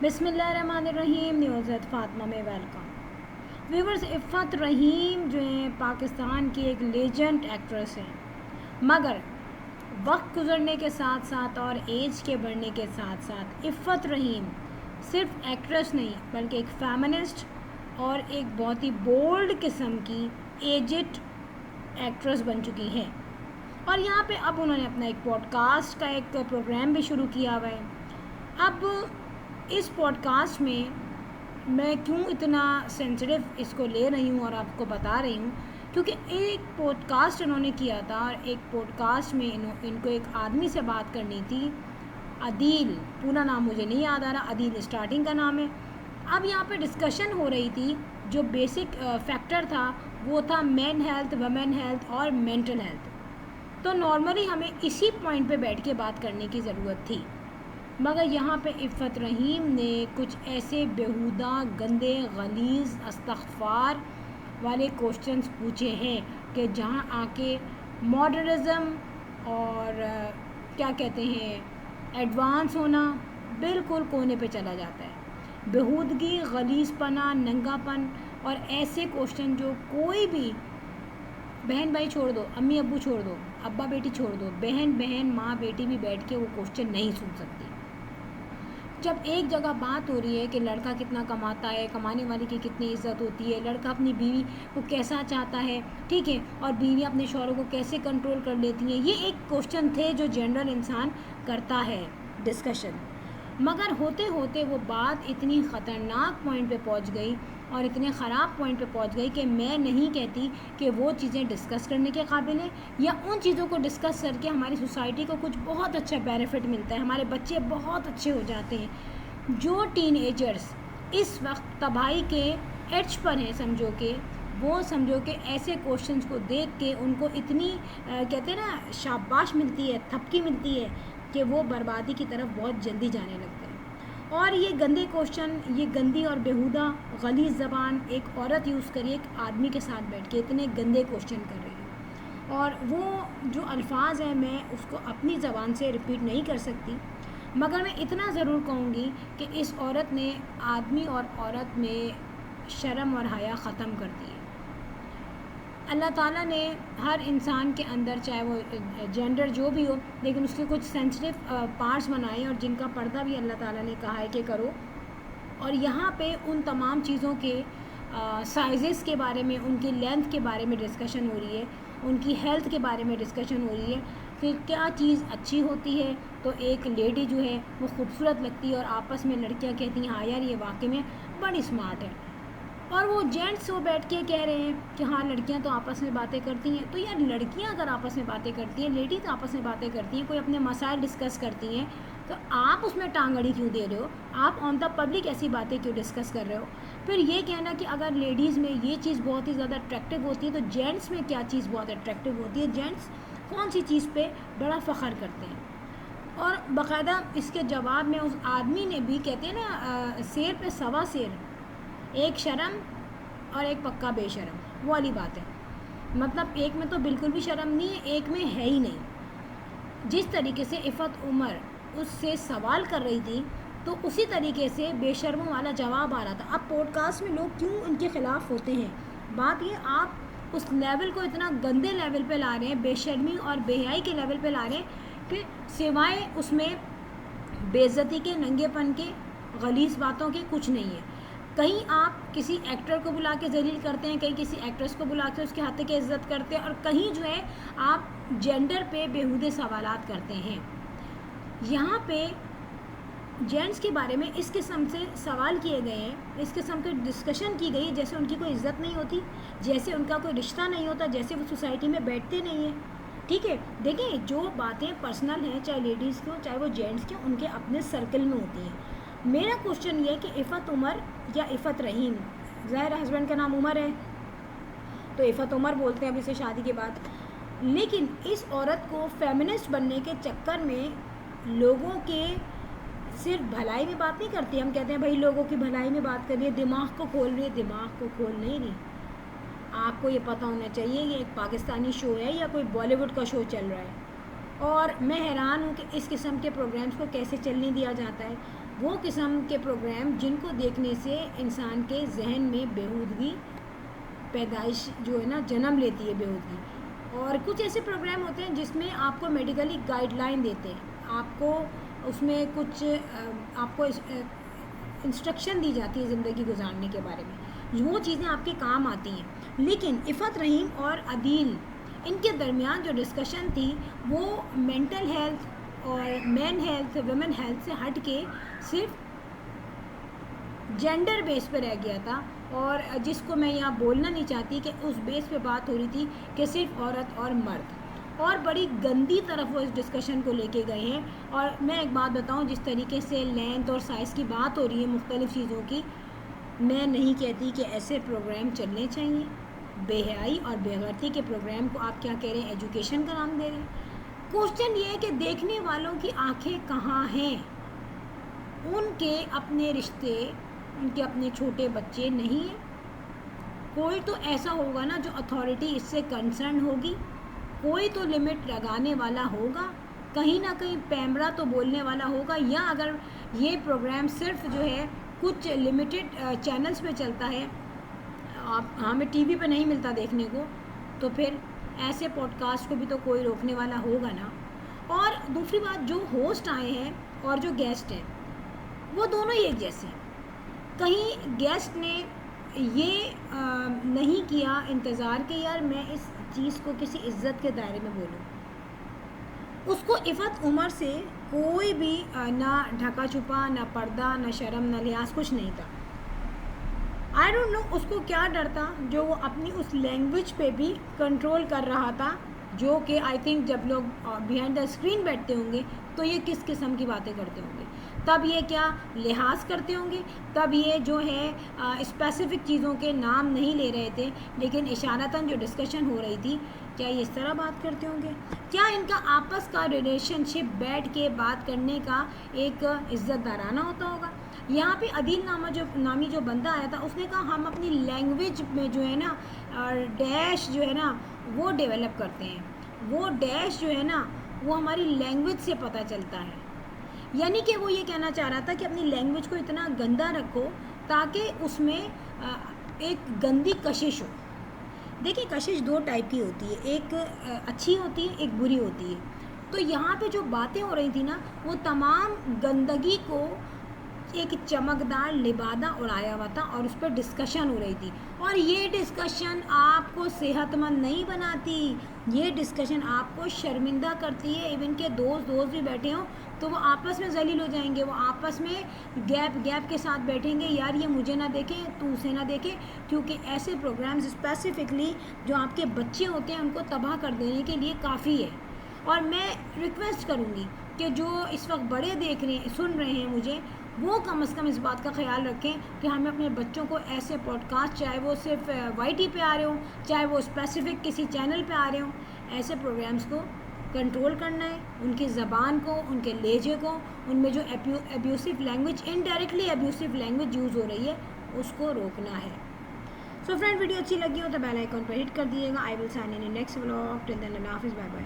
بسم اللہ الرحمن الرحیم. نیوز ایت فاطمہ میں ویلکم. ویورز، عفت رحیم جو ہیں پاکستان کی ایک لیجنڈ ایکٹریس ہیں، مگر وقت گزرنے کے ساتھ ساتھ اور ایج کے بڑھنے کے ساتھ ساتھ عفت رحیم صرف ایکٹریس نہیں بلکہ ایک فیمنسٹ اور ایک بہت ہی بولڈ قسم کی ایجڈ ایکٹریس بن چکی ہیں. اور یہاں پہ اب انہوں نے اپنا ایک پوڈ کاسٹ کا ایک پروگرام بھی شروع کیا ہوا ہے. اب اس پوڈ کاسٹ میں کیوں اتنا سینسٹیو اس کو لے رہی ہوں اور آپ کو بتا رہی ہوں، کیونکہ ایک پوڈ کاسٹ انہوں نے کیا تھا اور ایک پوڈ کاسٹ میں ان کو ایک آدمی سے بات کرنی تھی. عدیل، پورا نام مجھے نہیں یاد آ رہا، عدیل اسٹارٹنگ کا نام ہے. اب یہاں پہ ڈسکشن ہو رہی تھی، جو بیسک فیکٹر تھا وہ تھا مین ہیلتھ، ویمن ہیلتھ اور مینٹل ہیلتھ. تو نارملی ہمیں اسی پوائنٹ پہ بیٹھ کے بات کرنے کی ضرورت تھی، مگر یہاں پہ عفت رحیم نے کچھ ایسے بیہودہ، گندے، غلیظ، استغفار والے کوشچنس پوچھے ہیں کہ جہاں آ کے ماڈرنزم اور کیا کہتے ہیں ایڈوانس ہونا بالکل کونے پہ چلا جاتا ہے. بیہودگی، غلیظ پنا، ننگا پن اور ایسے کوشچن جو کوئی بھی بہن بھائی چھوڑ دو، امی ابو چھوڑ دو، ابا بیٹی چھوڑ دو، بہن ماں بیٹی بھی بیٹھ کے وہ کوشچن نہیں سن سکتی. جب ایک جگہ بات ہو رہی ہے کہ لڑکا کتنا کماتا ہے، کمانے والے کی کتنی عزت ہوتی ہے، لڑکا اپنی بیوی کو کیسا چاہتا ہے، ٹھیک ہے، اور بیوی اپنے شوہروں کو کیسے کنٹرول کر لیتی ہیں، یہ ایک کوشچن تھے جو جنرل انسان کرتا ہے ڈسکشن. مگر ہوتے ہوتے وہ بات اتنی خطرناک پوائنٹ پہ پہنچ گئی اور اتنے خراب پوائنٹ پہ پہنچ گئی کہ میں نہیں کہتی کہ وہ چیزیں ڈسکس کرنے کے قابل ہیں، یا ان چیزوں کو ڈسکس کر کے ہماری سوسائٹی کو کچھ بہت اچھا بینیفٹ ملتا ہے، ہمارے بچے بہت اچھے ہو جاتے ہیں. جو ٹین ایجرز اس وقت تباہی کے ایج پر ہیں، سمجھو کہ ایسے کوشچنس کو دیکھ کے ان کو اتنی کہتے ہیں نا شاباش ملتی ہے، تھپکی ملتی ہے کہ وہ بربادی کی طرف بہت جلدی جانے لگتے ہیں. اور یہ گندے کوشچن، یہ گندی اور بیہودہ غلیظ زبان ایک عورت یوز کری ایک آدمی کے ساتھ بیٹھ کے اتنے گندے کوشچن کر رہی ہے، اور وہ جو الفاظ ہیں میں اس کو اپنی زبان سے ریپیٹ نہیں کر سکتی، مگر میں اتنا ضرور کہوں گی کہ اس عورت نے آدمی اور عورت میں شرم اور حیا ختم کر دی ہے. اللہ تعالیٰ نے ہر انسان کے اندر، چاہے وہ جینڈر جو بھی ہو، لیکن اس کے کچھ سینسٹیو پارٹس بنائے اور جن کا پردہ بھی اللہ تعالیٰ نے کہا ہے کہ کرو. اور یہاں پہ ان تمام چیزوں کے سائزز کے بارے میں، ان کی لینتھ کے بارے میں ڈسکشن ہو رہی ہے، ان کی ہیلتھ کے بارے میں ڈسکشن ہو رہی ہے کہ کیا چیز اچھی ہوتی ہے. تو ایک لیڈی جو ہے وہ خوبصورت لگتی ہے اور آپس میں لڑکیاں کہتی ہیں ہاں یار یہ واقعی میں بڑی اسمارٹ ہے، اور وہ جینٹس وہ بیٹھ کے کہہ رہے ہیں کہ ہاں لڑکیاں تو آپس میں باتیں کرتی ہیں. تو یار لڑکیاں اگر آپس میں باتیں کرتی ہیں، لیڈیز آپس میں باتیں کرتی ہیں، کوئی اپنے مسائل ڈسکس کرتی ہیں، تو آپ اس میں ٹانگڑی کیوں دے رہے ہو؟ آپ آن دا پبلک ایسی باتیں کیوں ڈسکس کر رہے ہو؟ پھر یہ کہنا کہ اگر لیڈیز میں یہ چیز بہت ہی زیادہ اٹریکٹیو ہوتی ہے تو جینٹس میں کیا چیز بہت اٹریکٹیو ہوتی ہے، جینٹس کون سی چیز پہ بڑا فخر کرتے ہیں. اور باقاعدہ اس کے جواب میں اس آدمی نے بھی، کہتے ہیں نا سیر پہ سوا سیر، ایک شرم اور ایک پکا بے شرم، وہ والی بات ہے. مطلب ایک میں تو بالکل بھی شرم نہیں ہے، ایک میں ہے ہی نہیں. جس طریقے سے عفت عمر اس سے سوال کر رہی تھی تو اسی طریقے سے بے شرموں والا جواب آ رہا تھا. اب پوڈ کاسٹ میں لوگ کیوں ان کے خلاف ہوتے ہیں؟ بات یہ، آپ اس لیول کو اتنا گندے لیول پہ لا رہے ہیں، بے شرمی اور بے حیائی کے لیول پہ لا رہے ہیں کہ سوائے اس میں بے عزتی کے، ننگے پن کے، غلیظ باتوں کے کچھ نہیں ہے. کہیں آپ کسی ایکٹر کو بلا کے ذلیل کرتے ہیں، کہیں کسی ایکٹریس کو بلا کے اس کے ہاتھ کی عزت کرتے ہیں، اور کہیں جو ہے آپ جینڈر پہ بیہودے سوالات کرتے ہیں. یہاں پہ جینٹس کے بارے میں اس قسم سے سوال کیے گئے ہیں، اس قسم کی ڈسکشن کی گئی جیسے ان کی کوئی عزت نہیں ہوتی، جیسے ان کا کوئی رشتہ نہیں ہوتا، جیسے وہ سوسائٹی میں بیٹھتے نہیں ہیں. ٹھیک ہے، دیکھیں جو باتیں پرسنل ہیں، چاہے لیڈیز کی ہوں چاہے وہ جینٹس کی ہوں، ان کے اپنے سرکل میں ہوتی ہیں. میرا کوشچن یہ ہے کہ عفت عمر یا عفت رحیم، ظاہر ہسبینڈ کا نام عمر ہے تو عفت عمر بولتے ہیں اب اسے شادی کے بعد، لیکن اس عورت کو فیمنسٹ بننے کے چکر میں لوگوں کے صرف بھلائی میں بات نہیں کرتی. ہم کہتے ہیں بھائی لوگوں کی بھلائی میں بات کر رہی ہے، دماغ کو کھول رہی ہے، دماغ کو کھول نہیں رہی. آپ کو یہ پتہ ہونا چاہیے یہ ایک پاکستانی شو ہے یا کوئی بالی ووڈ کا شو چل رہا ہے. اور میں حیران ہوں کہ اس قسم کے پروگرامز کو کیسے چلنے دیا جاتا ہے. وہ قسم کے پروگرام جن کو دیکھنے سے انسان کے ذہن میں بیہودگی پیدائش جو ہے نا جنم لیتی ہے بیہودگی. اور کچھ ایسے پروگرام ہوتے ہیں جس میں آپ کو میڈیکلی گائیڈ لائن دیتے ہیں, آپ کو اس میں کچھ آپ کو انسٹرکشن دی جاتی ہے زندگی گزارنے کے بارے میں, وہ چیزیں آپ کے کام آتی ہیں. لیکن عفت رحیم اور عدیل ان کے درمیان جو ڈسکشن تھی وہ مینٹل ہیلتھ اور مین ہیلتھ ویمن ہیلتھ سے ہٹ کے صرف جینڈر بیس پہ رہ گیا تھا, اور جس کو میں یہاں بولنا نہیں چاہتی کہ اس بیس پہ بات ہو رہی تھی کہ صرف عورت اور مرد, اور بڑی گندی طرف وہ اس ڈسکشن کو لے کے گئے ہیں. اور میں ایک بات بتاؤں, جس طریقے سے لینتھ اور سائز کی بات ہو رہی ہے مختلف چیزوں کی, میں نہیں کہتی کہ ایسے پروگرام چلنے چاہیے. بے حیائی اور بے غیرتی کے پروگرام کو آپ کیا کہہ رہے ہیں, ایجوکیشن کا نام دے رہے ہیں. کوشچن یہ ہے کہ دیکھنے والوں کی آنکھیں کہاں ہیں, ان کے اپنے رشتے, ان کے اپنے چھوٹے بچے نہیں ہیں. کوئی تو ایسا ہوگا نا جو اتھارٹی اس سے کنسرن ہوگی, کوئی تو لمٹ لگانے والا ہوگا, کہیں نہ کہیں پیمرا تو بولنے والا ہوگا. یا اگر یہ پروگرام صرف جو ہے کچھ لمیٹڈ چینلز پہ چلتا ہے, ہمیں ٹی وی پہ نہیں ملتا دیکھنے کو, تو پھر ایسے پوڈ کاسٹ کو بھی تو کوئی روکنے والا ہوگا نا. اور دوسری بات, جو ہوسٹ آئے ہیں اور جو گیسٹ ہیں وہ دونوں ہی ایک جیسے ہیں. کہیں گیسٹ نے یہ نہیں کیا انتظار کہ یار میں اس چیز کو کسی عزت کے دائرے میں بولوں. اس کو عفت عمر سے کوئی بھی نہ ڈھکا چھپا, نہ پردہ, نہ شرم, نہ لحاظ, کچھ نہیں تھا. آئی ڈونٹ نو اس کو کیا ڈر تھا جو وہ اپنی اس لینگویج پہ بھی کنٹرول کر رہا تھا, جو کہ آئی تھنک جب لوگ بیہائنڈ دا اسکرین بیٹھتے ہوں گے تو یہ کس قسم کی باتیں کرتے ہوں گے, تب یہ کیا لحاظ کرتے ہوں گے, تب یہ جو ہے اسپیسیفک چیزوں کے نام نہیں لے رہے تھے, لیکن اشارتاً جو ڈسکشن ہو رہی تھی کیا یہ اس طرح بات کرتے ہوں گے, کیا ان کا آپس کا ریلیشن شپ بیٹھ کے بات کرنے کا ایک عزت دارانہ ہوتا ہوگا. یہاں پہ عدیل نامی جو بندہ آیا تھا, اس نے کہا ہم اپنی لینگویج میں جو ہے نا ڈیش جو ہے نا وہ ڈیولپ کرتے ہیں, وہ ڈیش جو ہے نا وہ ہماری لینگویج سے پتہ چلتا ہے. یعنی کہ وہ یہ کہنا چاہ رہا تھا کہ اپنی لینگویج کو اتنا گندا رکھو تاکہ اس میں ایک گندی کشش ہو. دیکھیں کشش دو ٹائپ کی ہوتی ہے, ایک اچھی ہوتی ہے, ایک بری ہوتی ہے. تو یہاں پہ جو باتیں ہو رہی تھی نا وہ تمام گندگی کو ایک چمکدار لبادہ اڑایا ہوا تھا, اور اس پہ ڈسکشن ہو رہی تھی. اور یہ ڈسکشن آپ کو صحت مند نہیں بناتی, یہ ڈسکشن آپ کو شرمندہ کرتی ہے. ایون کہ دوست بھی بیٹھے ہوں تو وہ آپس میں ذلیل ہو جائیں گے, وہ آپس میں گیپ کے ساتھ بیٹھیں گے, یار یہ مجھے نہ دیکھیں تو اسے نہ دیکھیں, کیونکہ ایسے پروگرامز اسپیسیفکلی جو آپ کے بچے ہوتے ہیں ان کو تباہ کر دینے کے لیے کافی ہے. اور میں ریکویسٹ کروں گی کہ جو اس وقت بڑے سن رہے ہیں مجھے, وہ کم از کم اس بات کا خیال رکھیں کہ ہمیں اپنے بچوں کو ایسے پوڈ کاسٹ, چاہے وہ صرف وائی ٹی پہ آ رہے ہوں, چاہے وہ اسپیسیفک کسی چینل پہ آ رہے ہوں, ایسے پروگرامز کو کنٹرول کرنا ہے. ان کی زبان کو, ان کے لہجے کو, ان میں جو abusive language, indirectly abusive language use ہو رہی ہے, اس کو روکنا ہے. سو فرینڈ, ویڈیو اچھی لگی ہو تو بیل آئیکن پر ہٹ کر دیجیے گا. I will sign in next vlog. Till then اللہ حافظ, بائے بائے.